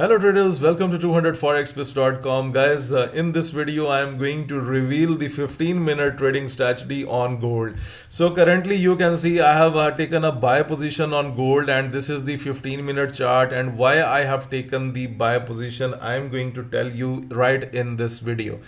Hello traders, welcome to 200forexpips.com. Guys, in this video I am going to reveal the 15-minute trading strategy on gold. So currently you can see I have taken a buy position on gold, and this is the 15-minute chart, and why I have taken the buy position I am going to tell you right in this video.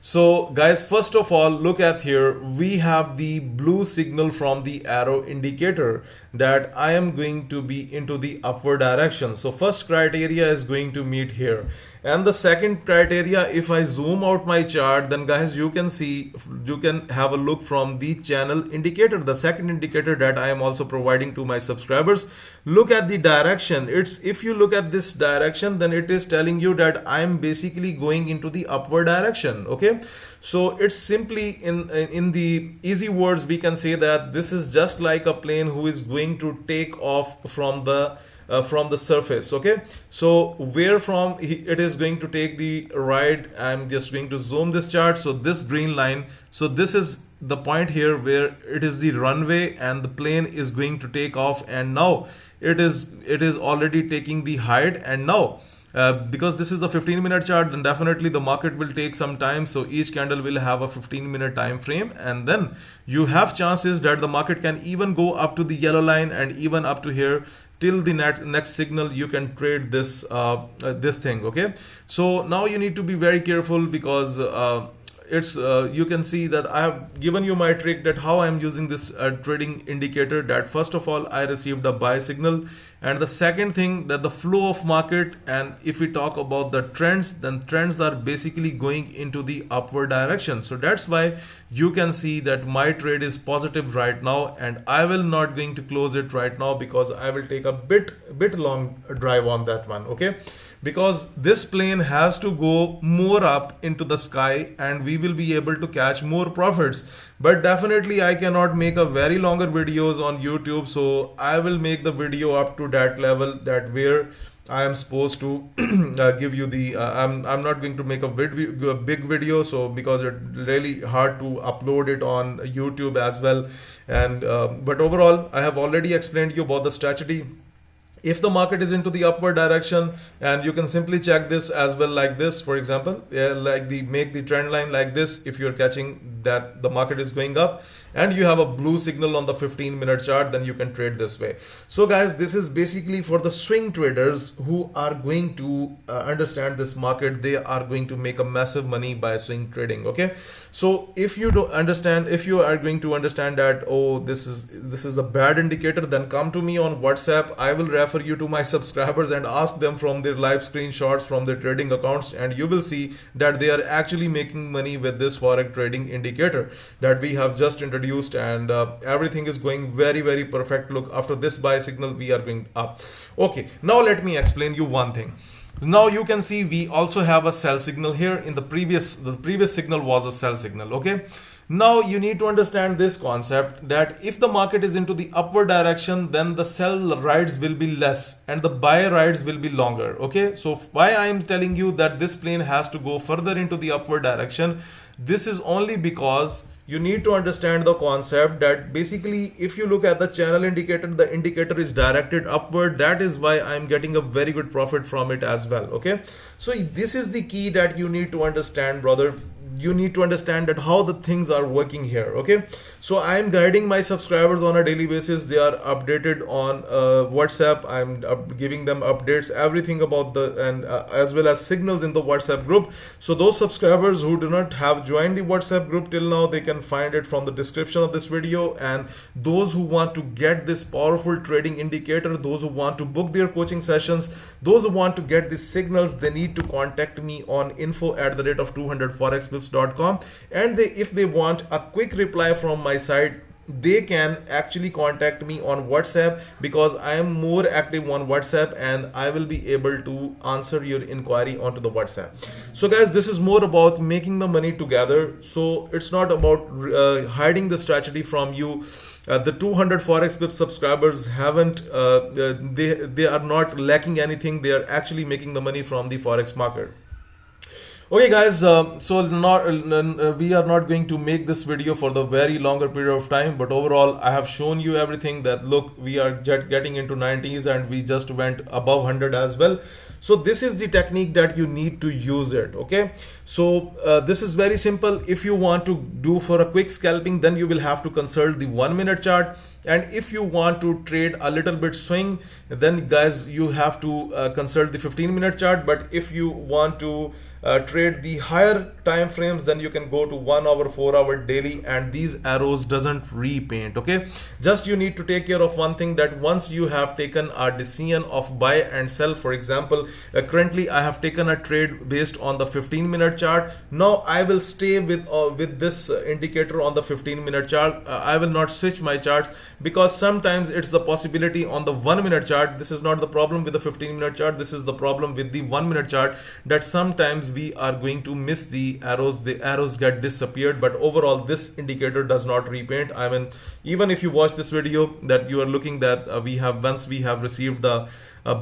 So guys, first of all, look at here. We have the blue signal from the arrow indicator that I am going to be into the upward direction. So first criteria is going to meet here. And the second criteria, if I zoom out my chart, then guys, you can see, you can have a look from the channel indicator, the second indicator that I am also providing to my subscribers. Look at the direction. If you look at this direction, then it is telling you that I am basically going into the upward direction. Okay, so it's simply in the easy words, we can say that this is just like a plane who is going to take off from the surface. Okay, so where from it is going to take the ride, I'm just going to zoom this chart. So this green line, so this is the point here where it is the runway and the plane is going to take off, and now it is already taking the height. And now because this is the 15-minute chart, then definitely the market will take some time. So each candle will have a 15-minute time frame, and then you have chances that the market can even go up to the yellow line and even up to here till the next signal. You can trade this this thing. Okay, so now you need to be very careful, because you can see that I have given you my trick that how I am using this trading indicator. That first of all, I received a buy signal, and the second thing, that the flow of market, and if we talk about the trends, then trends are basically going into the upward direction. So that's why you can see that my trade is positive right now, and I will not going to close it right now, because I will take a bit long drive on that one. Okay, because this plane has to go more up into the sky, and we will be able to catch more profits. But definitely I cannot make a very longer videos on YouTube, so I will make the video up to that level, that where I am supposed to give you the I'm not going to make a big video, so because it's really hard to upload it on YouTube as well. And but overall, I have already explained you about the strategy. If the market is into the upward direction, and you can simply check this as well, like this, for example, make the trend line like this. If you're catching that the market is going up and you have a blue signal on the 15-minute chart, then you can trade this way. So guys, this is basically for the swing traders who are going to understand this market. They are going to make a massive money by swing trading. Okay, so if you don't understand, if you are going to understand that, oh, this is a bad indicator, then come to me on WhatsApp. I will refer you to my subscribers and ask them from their live screenshots from their trading accounts, and you will see that they are actually making money with this forex trading indicator that we have just introduced, and everything is going very perfect. Look, after this buy signal, we are going up. Okay, now let me explain you one thing. Now you can see we also have a sell signal here. In the previous signal was a sell signal. Okay, now you need to understand this concept, that if the market is into the upward direction, then the sell rides will be less and the buy rides will be longer. Okay, so why I am telling you that this plane has to go further into the upward direction, this is only because you need to understand the concept that basically if you look at the channel indicator, the indicator is directed upward. That is why I'm getting a very good profit from it as well. Okay, so this is the key that you need to understand, brother. You need to understand that how the things are working here. Okay, so I am guiding my subscribers on a daily basis. They are updated on WhatsApp. I'm giving them updates, everything about and as well as signals in the WhatsApp group. So those subscribers who do not have joined the WhatsApp group till now, they can find it from the description of this video. And those who want to get this powerful trading indicator, those who want to book their coaching sessions, those who want to get these signals, they need to contact me on info@200forexpips.com. And if they want a quick reply from my side, they can actually contact me on WhatsApp, because I am more active on WhatsApp and I will be able to answer your inquiry onto the WhatsApp. So guys, this is more about making the money together. So it's not about hiding the strategy from you. The 200 Forex Pips subscribers haven't they are not lacking anything. They are actually making the money from the Forex market. Okay, guys. So not we are not going to make this video for the very longer period of time, but overall, I have shown you everything. That look, we are getting into 90s, and we just went above 100 as well. So this is the technique that you need to use it. Okay. So this is very simple. If you want to do for a quick scalping, then you will have to consult the 1 minute chart. And if you want to trade a little bit swing, then guys, you have to consult the 15-minute chart. But if you want to trade the higher time frames, then you can go to 1 hour, 4 hour daily, and these arrows doesn't repaint. Okay, just you need to take care of one thing, that once you have taken a decision of buy and sell, for example, currently I have taken a trade based on the 15-minute chart. Now I will stay with this indicator on the 15-minute chart. I will not switch my charts, because sometimes it's the possibility on the 1 minute chart. This is not the problem with the 15-minute chart, this is the problem with the 1 minute chart, that sometimes we are going to miss the arrows get disappeared. But overall, this indicator does not repaint. I mean, even if you watch this video, that you are looking that once we have received the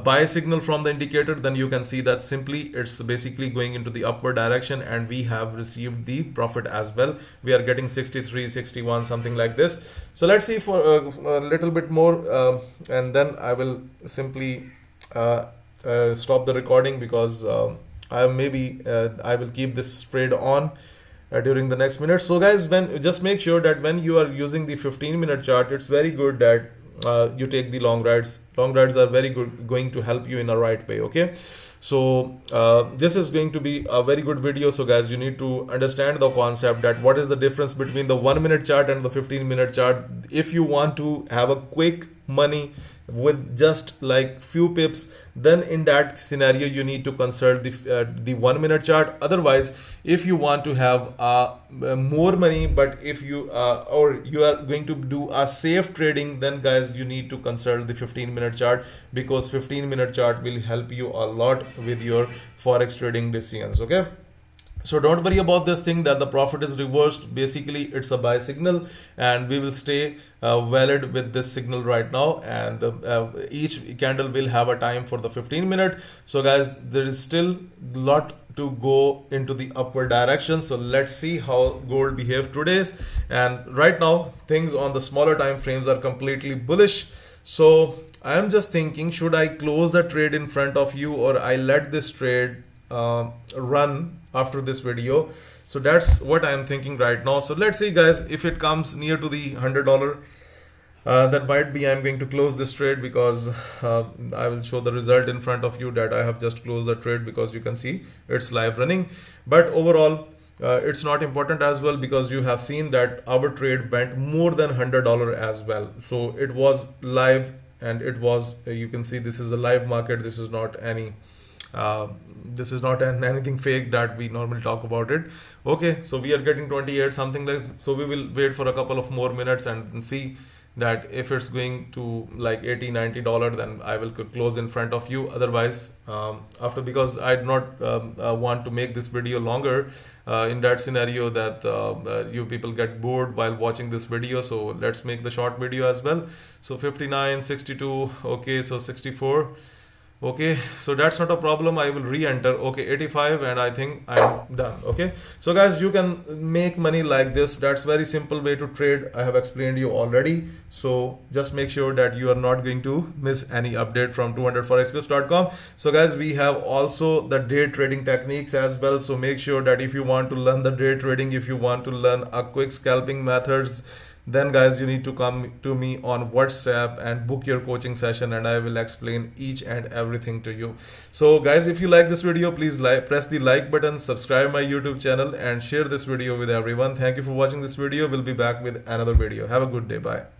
buy signal from the indicator, then you can see that simply it's basically going into the upward direction, and we have received the profit as well. We are getting 63, 61, something like this. So let's see for a little bit more, and then I will simply stop the recording, because I will keep this trade on during the next minute. So guys, just make sure that when you are using the 15-minute chart, it's very good that you take the long rides. Long rides are very good, going to help you in a right way. Okay, so this is going to be a very good video. So guys, you need to understand the concept, that what is the difference between the 1 minute chart and the 15-minute chart. If you want to have a quick money with just like few pips, then in that scenario you need to consult the 1 minute chart. Otherwise, if you want to have more money, but if you or you are going to do a safe trading, then guys, you need to consult the 15-minute chart, because 15-minute chart will help you a lot with your forex trading decisions. Okay, so don't worry about this thing that the profit is reversed. Basically, it's a buy signal, and we will stay valid with this signal right now. And each candle will have a time for the 15-minute. So guys, there is still a lot to go into the upward direction. So let's see how gold behaved today. And right now, things on the smaller time frames are completely bullish. So I am just thinking, should I close the trade in front of you, or I let this trade run after this video? So that's what I'm thinking right now. So let's see guys, if it comes near to the $100, that might be I'm going to close this trade, because I will show the result in front of you that I have just closed the trade, because you can see it's live running. But overall, it's not important as well, because you have seen that our trade went more than $100 as well. So it was live, and it was, you can see this is a live market. This is not any anything fake that we normally talk about it. Okay, so we are getting 28 something like. So we will wait for a couple of more minutes and see that if it's going to like $80-90, then I will close in front of you. Otherwise, after, because I do not want to make this video longer in that scenario that you people get bored while watching this video. So let's make the short video as well. So 59, 62, okay, so 64. Okay, so that's not a problem. I will re-enter. Okay, 85, and I think I'm done. Okay, so guys, you can make money like this. That's very simple way to trade. I have explained you already. So just make sure that you are not going to miss any update from 200forexpips.com. So guys, we have also the day trading techniques as well. So make sure that if you want to learn the day trading, if you want to learn a quick scalping methods, then guys, you need to come to me on WhatsApp and book your coaching session, and I will explain each and everything to you. So guys, if you like this video, please press the like button, subscribe my YouTube channel, and share this video with everyone. Thank you for watching this video. We'll be back with another video. Have a good day. Bye.